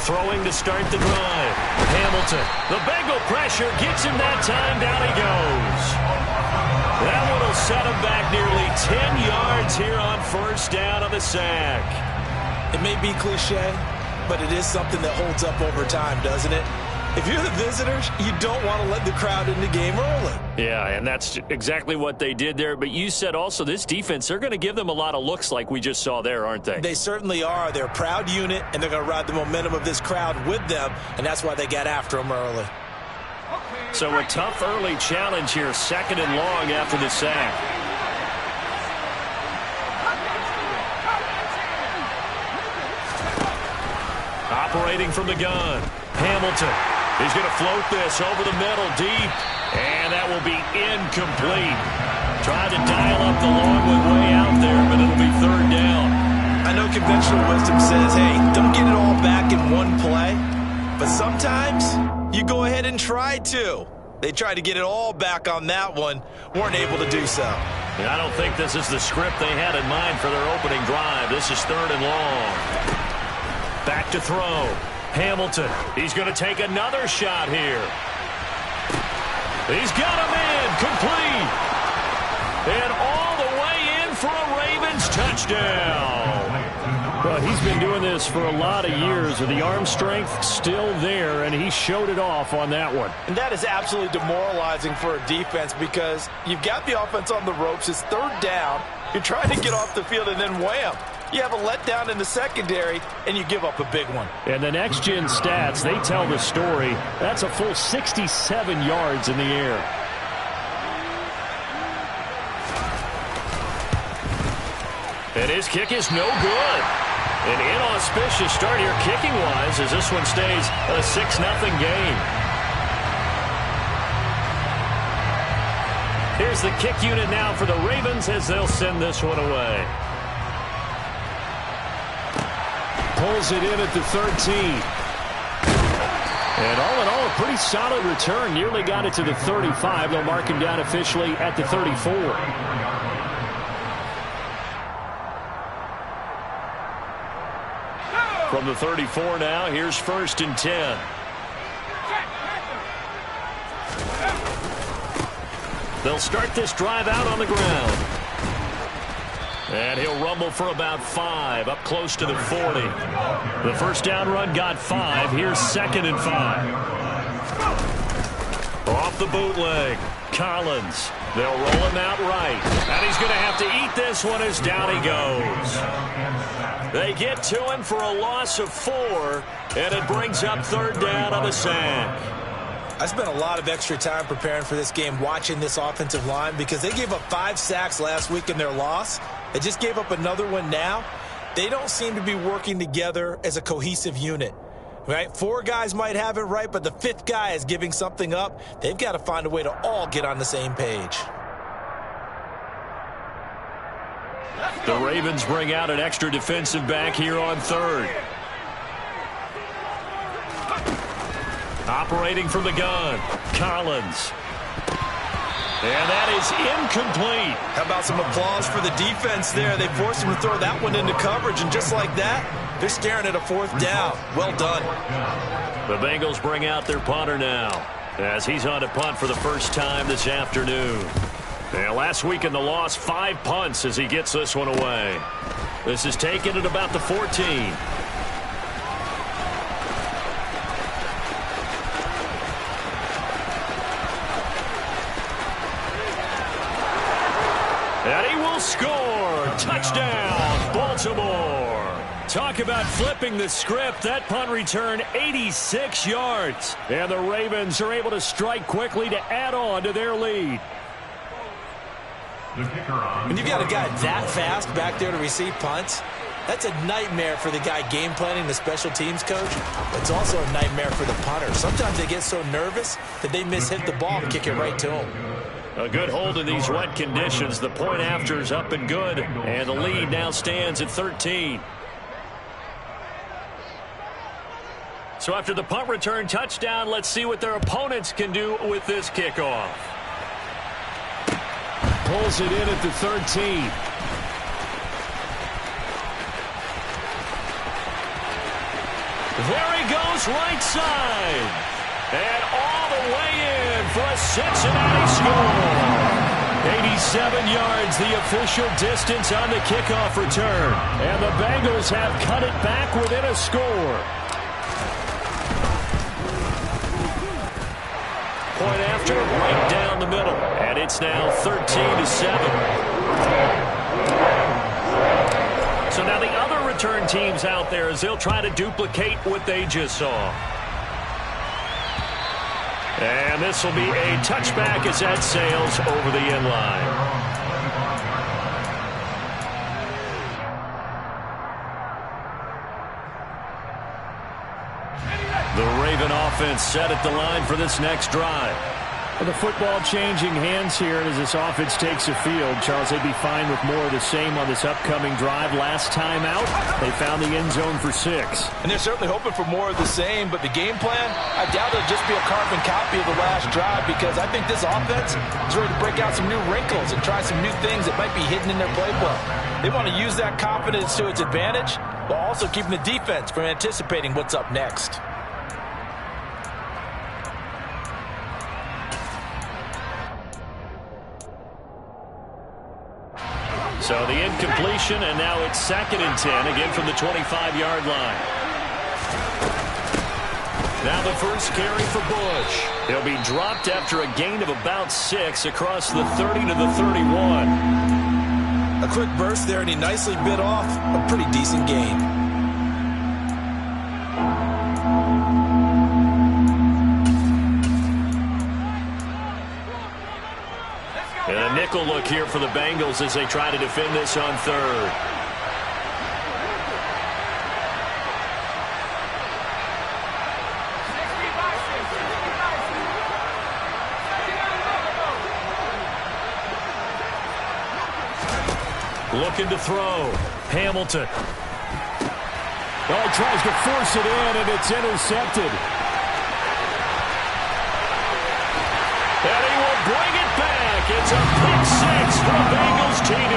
Throwing to start the drive. Hamilton. The Bengal pressure gets him that time. Down he goes. That one will set him back nearly 10 yards here on first down on the sack. It may be cliche, but it is something that holds up over time, doesn't it? If you're the visitors, you don't want to let the crowd in the game early. Yeah, and that's exactly what they did there. But you said also this defense, they're going to give them a lot of looks like we just saw there, aren't they? They certainly are. They're a proud unit, and they're going to ride the momentum of this crowd with them, and that's why they got after them early. So a tough early challenge here, 2nd and long after the sack. Operating from the gun, Hamilton. He's going to float this over the middle deep, and that will be incomplete. Tried to dial up the long one way out there, but it'll be 3rd down. I know conventional wisdom says, hey, don't get it all back in one play, but sometimes you go ahead and try to. They tried to get it all back on that one, weren't able to do so. And I don't think this is the script they had in mind for their opening drive. This is 3rd and long. Back to throw. Hamilton, he's going to take another shot here. He's got him in, complete. And all the way in for a Ravens touchdown. Well, he's been doing this for a lot of years with the arm strength still there, and he showed it off on that one. And that is absolutely demoralizing for a defense because you've got the offense on the ropes. It's 3rd down. You're trying to get off the field, and then wham. You have a letdown in the secondary, and you give up a big one. And the next-gen stats, they tell the story. That's a full 67 yards in the air. And his kick is no good. An inauspicious start here kicking-wise as this one stays a 6-0 game. Here's the kick unit now for the Ravens as they'll send this one away. Pulls it in at the 13. And all in all, a pretty solid return. Nearly got it to the 35. They'll mark him down officially at the 34. From the 34 now, here's 1st and 10. They'll start this drive out on the ground. And he'll rumble for about 5, up close to the 40. The first down run got 5. Here's 2nd and 5. Off the bootleg, Collins. They'll roll him out right. And he's going to have to eat this one as down he goes. They get to him for a loss of 4, and it brings up 3rd down on the sack. I spent a lot of extra time preparing for this game watching this offensive line because they gave up 5 sacks last week in their loss. They just gave up another one now. They don't seem to be working together as a cohesive unit. Right? 4 guys might have it right, but the 5th guy is giving something up. They've got to find a way to all get on the same page. The Ravens bring out an extra defensive back here on 3rd. Operating from the gun, Collins. And that is incomplete. How about some applause for the defense there? They forced him to throw that one into coverage, and just like that, they're staring at a 4th down. Well done. The Bengals bring out their punter now as he's on to punt for the first time this afternoon. And last week in the loss, 5 punts as he gets this one away. This is taken at about the 14. And he will score. Touchdown, Baltimore. Talk about flipping the script. That punt return, 86 yards. And the Ravens are able to strike quickly to add on to their lead. When you've got a guy that fast back there to receive punts, that's a nightmare for the guy game planning, the special teams coach. It's also a nightmare for the punter. Sometimes they get so nervous that they miss-hit the ball and kick it right to him. A good hold in these wet conditions. The point after is up and good, and the lead now stands at 13. So after the punt return touchdown, let's see what their opponents can do with this kickoff. Pulls it in at the 13. There he goes right side. And all the way in for a Cincinnati score. 87 yards, the official distance on the kickoff return. And the Bengals have cut it back within a score. Point after, right down the middle. And it's now 13-7. So now the other return teams out there as they'll try to duplicate what they just saw. And this will be a touchback as that sails over the end line. The Raven offense set at the line for this next drive. Well, the football changing hands here as this offense takes the field. Charles, they'd be fine with more of the same on this upcoming drive. Last time out, they found the end zone for 6. And they're certainly hoping for more of the same, but the game plan, I doubt it'll just be a carbon copy of the last drive because I think this offense is ready to break out some new wrinkles and try some new things that might be hidden in their playbook. They want to use that confidence to its advantage while also keeping the defense from anticipating what's up next. So the incompletion, and now it's 2nd and 10, again from the 25-yard line. Now the first carry for Bush. He'll be dropped after a gain of about 6 across the 30 to the 31. A quick burst there, and he nicely bit off a pretty decent gain. And a nickel look here for the Bengals as they try to defend this on 3rd. Looking to throw. Hamilton. Well, he tries to force it in, and it's intercepted. And he will bring it back. It's a pick 6 for the Bengals TD.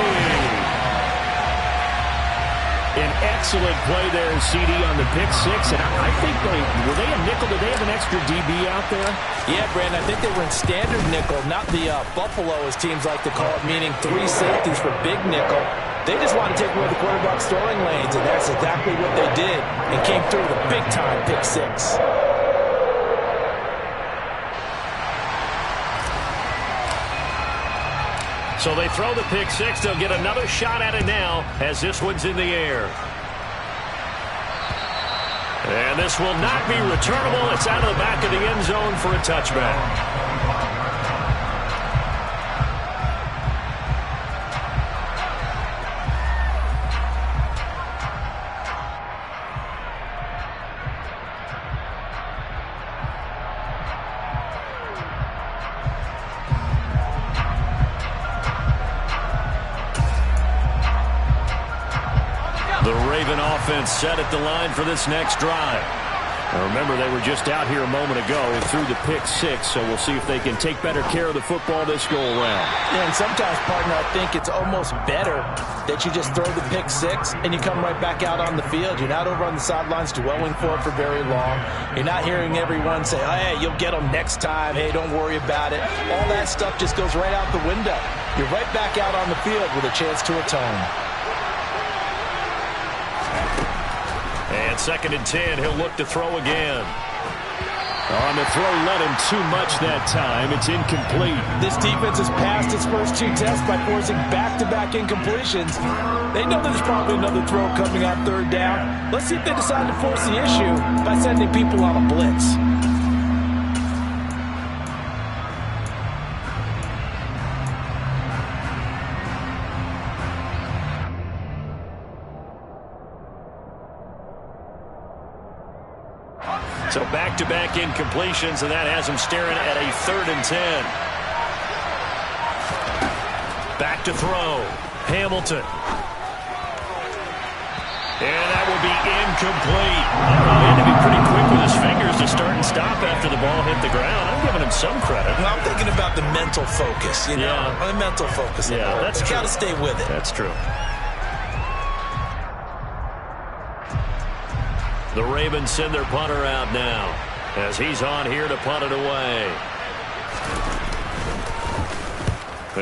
An excellent play there, CD, on the pick 6. And I think were they a nickel? Did they have an extra DB out there? Yeah, Brandon, I think they were in standard nickel, not the Buffalo, as teams like to call it, meaning 3 safeties for big nickel. They just want to take away the quarterback's throwing lanes, and that's exactly what they did and came through with a big-time pick 6. So they throw the pick 6. They'll get another shot at it now as this one's in the air. And this will not be returnable. It's out of the back of the end zone for a touchback. The Raven offense set at the line for this next drive. Now remember, they were just out here a moment ago and threw the pick 6, so we'll see if they can take better care of the football this go-around. Yeah, and sometimes, partner, I think it's almost better that you just throw the pick 6 and you come right back out on the field. You're not over on the sidelines dwelling for it for very long. You're not hearing everyone say, oh, hey, you'll get them next time. Hey, don't worry about it. All that stuff just goes right out the window. You're right back out on the field with a chance to atone. And 2nd and 10, he'll look to throw again. On the throw, led him too much that time. It's incomplete. This defense has passed its first 2 tests by forcing back-to-back incompletions. They know there's probably another throw coming on 3rd down. Let's see if they decide to force the issue by sending people on a blitz. So back-to-back incompletions, and that has him staring at a 3rd and 10. Back to throw. Hamilton. And that will be incomplete. He had to be pretty quick with his fingers to start and stop after the ball hit the ground. I'm giving him some credit. Well, I'm thinking about the mental focus, you know. Yeah. The mental focus. Yeah, that's true. You got to stay with it. That's true. The Ravens send their punter out now as he's on here to punt it away.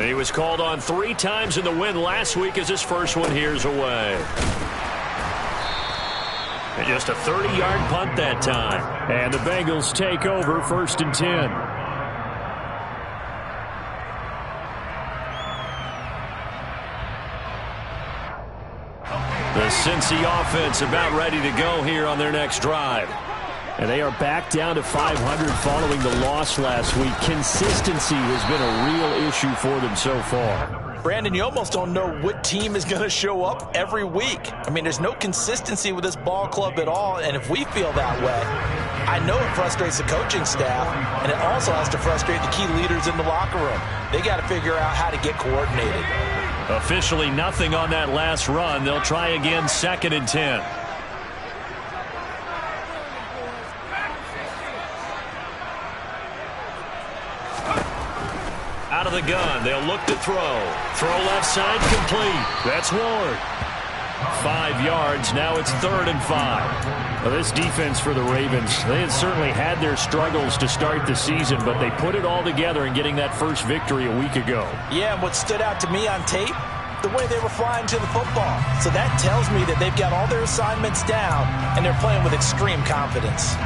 He was called on 3 times in the win last week as his first one here's away. And just a 30-yard punt that time. And the Bengals take over 1st and 10. The Cincy offense about ready to go here on their next drive. And they are back down to 500 following the loss last week. Consistency has been a real issue for them so far. Brandon, you almost don't know what team is going to show up every week. I mean, there's no consistency with this ball club at all, and if we feel that way, I know it frustrates the coaching staff, and it also has to frustrate the key leaders in the locker room. They got to figure out how to get coordinated. Officially nothing on that last run. They'll try again 2nd and 10. Out of the gun, they'll look to throw. Throw left side, complete. That's Ward. 5 yards, now it's 3rd and 5. Well, this defense for the Ravens, they had certainly had their struggles to start the season, but they put it all together in getting that first victory a week ago. Yeah, and what stood out to me on tape, the way they were flying to the football. So that tells me that they've got all their assignments down, and they're playing with extreme confidence.